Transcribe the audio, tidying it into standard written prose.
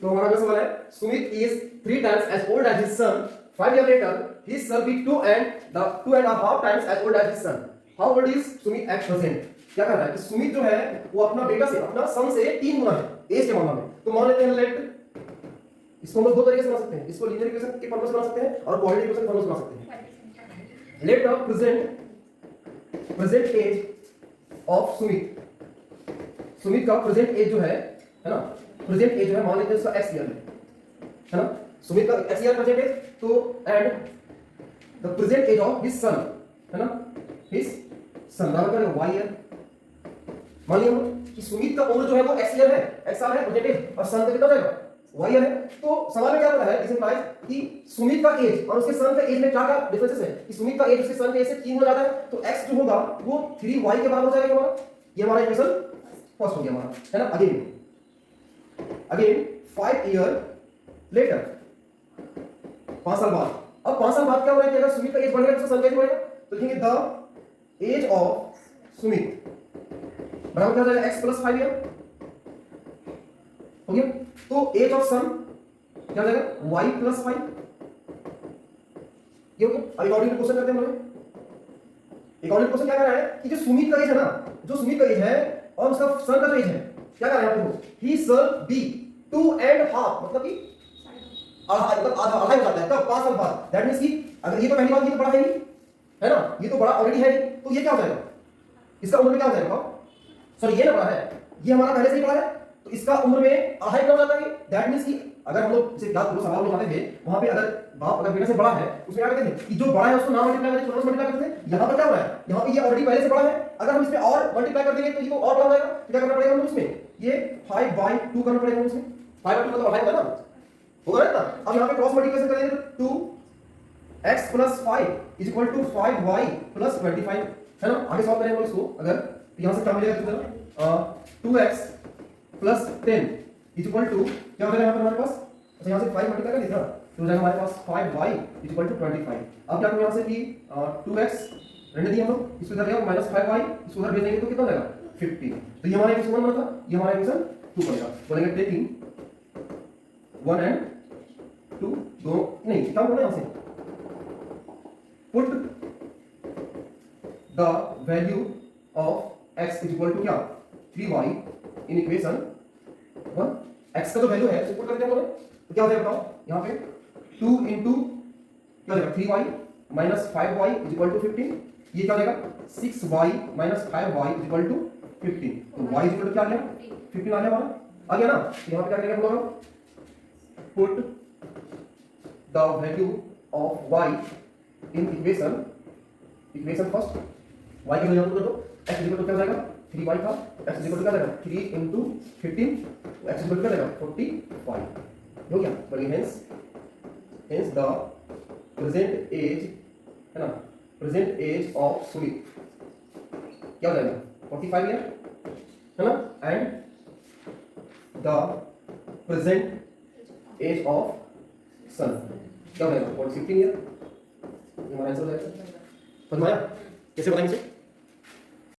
तो हमारा जो सवाल है, Sumit is 3 times as old as his son. 5 years later, his son be 2.5 times as old as his son. How old is Sumit at present? क्या कर रहा है कि सुमित जो है वो अपना बेटा से, अपना सन से 3 गुना है एज के मामले में। तो मान लेते हैं लेट, इसको हम लोग दो तरीके से बना सकते हैं, इसको लीनियर इक्वेशन के फॉर्म में बना सकते हैं और क्वाड्रेटिक इक्वेशन के फॉर्म में बना सकते हैं। Let the present age of Sumit, Sumit का प्रेजेंट एज जो है ना, प्रेजेंट एज जो है मान लेते हैं उसका x ईयर है ना, सुमित का x ईयर प्रेजेंट एज, तो and the present age of his son है ना, हिज सन बराबर करेंगे y ईयर। मान लिया कि सुमित का उम्र जो है वो x ईयर है, x साल है प्रेजेंट एज, और सन का कितना जाएगा y ईयर है। तो सवाल में क्या बोला है, इस इंप्लाइज कि सुमित का एज और उसके सन का एज में क्या डिफरेंसेस है, कि सुमित का एज उसके सन के एज से 3 गुना ज्यादा है, तो x जो होगा वो 3y के बराबर हो जाएगा हमारा। ये हमारा इक्वेशन फर्स्ट हो गया हमारा है ना। अगेन 5 ईयर लेटर, 5 साल बाद। अब 5 साल बाद क्या हो रहा है कि अगर सुमित का एज बढ़ेगा तो सन का एज बढ़ेगा, तो लिखेंगे द एज ऑफ सुमित बराबर क्या हो जाएगा x + 5 ईयर हो गया। तो एज ऑफ सन क्या हो जाएगा y + 5, ये हो गया। अब अकॉर्डिंग क्वेश्चन करते हैं हम लोग। अकॉर्डिंग क्वेश्चन क्या कर रहा है कि जो सुमित का एज है ना, जो सुमित का एज है और उसका सन का जो एज है, क्या कर रहा है आपको, ही शैल बी 2.5, मतलब कि आधा, मतलब आधा हो जाता है तब 5 साल बाद। दैट मींस कि अगर ये तो पहली बात, ये तो बड़ा है नहीं है ना, ये तो बड़ा ऑलरेडी है नहीं, तो ये क्या हो जाएगा, इसका उम्र में क्या हो जाएगा, सॉरी ये ना बड़ा है, ये हमारा पहले से ही बड़ा है, तो इसका उम्र में आधा ही हो जाता है। दैट मींस कि अगर हम लोग जैसे याद करो सवाल में जाते थे, वहां पे अगर बाप अगर बेटा से बड़ा है, उसमें क्या करते थे कि जो बड़ा है उसको ना मल्टीप्लाई करके छोटा से मल्टीप्लाई करते थे। यहां पर क्या हो रहा है, यहां पे ये ऑलरेडी पहले से बड़ा है, अगर हम इसमें और मल्टीप्लाई कर देंगे तो ये तो और बड़ा हो जाएगा। तो क्या करना पड़ेगा हमें उसमें, ये 5/2 करना पड़ेगा उसमें, 5/2 मतलब अढ़ाई होगा ना, होगा ना। अब यहां पे क्रॉस मल्टीप्लिकेशन करेंगे तो 2x + 5 = 5y + 25 है ना। आगे सॉल्व करेंगे इसको, अगर तो यहां से क्या मिलेगा कितना, 2x + 10 = क्या हो जाएगा यहां पर हमारे पास, अच्छा यहां से 5 मल्टीप्लाई कर देना तो हो जाएगा हमारे पास 5y = 25। अब क्या करेंगे यहां से कि 2x रहने दिए हम लोग, इसको इधर ले आओ, -5y इसको उधर भेज देंगे तो कितना हो जाएगा 50। तो ये हमारा इक्वेशन 1 बना था, ये हमारा इक्वेशन 2 बनेगा। बोलेंगे टेकिंग 1 and 2 दो नहीं क्या करना है, यहां से put the value of x = क्या 3y इन इक्वेशन 1। x का जो वैल्यू है उसको पुट करते हैं हम लोग, तो क्या हो जाएगा बताओ, यहां पे 2 into क्या हो जाएगा 3y - 5y = 15, ये क्या हो जाएगा 6y - 5y = 15। तो y = क्या आ गया 15 आ गया हमारा, आ गया ना। तो यहां पे क्या करेंगे हम लोग, put the value of y in equation first, y की वैल्यू पुट कर दो, x = क्या हो जाएगा 3y था, x = क्या जाएगा 3 into 15, x = क्या जाएगा 45 हो गया। बड़ी hence the present age है ना, present age of सुमित क्या हो जाएगा 45 ईयर है ना, and the present age of son क्या हो जाएगा 15 ईयर। हमारा आंसर हो जाएगा। समझ में आया कैसे बताएंगे इसे।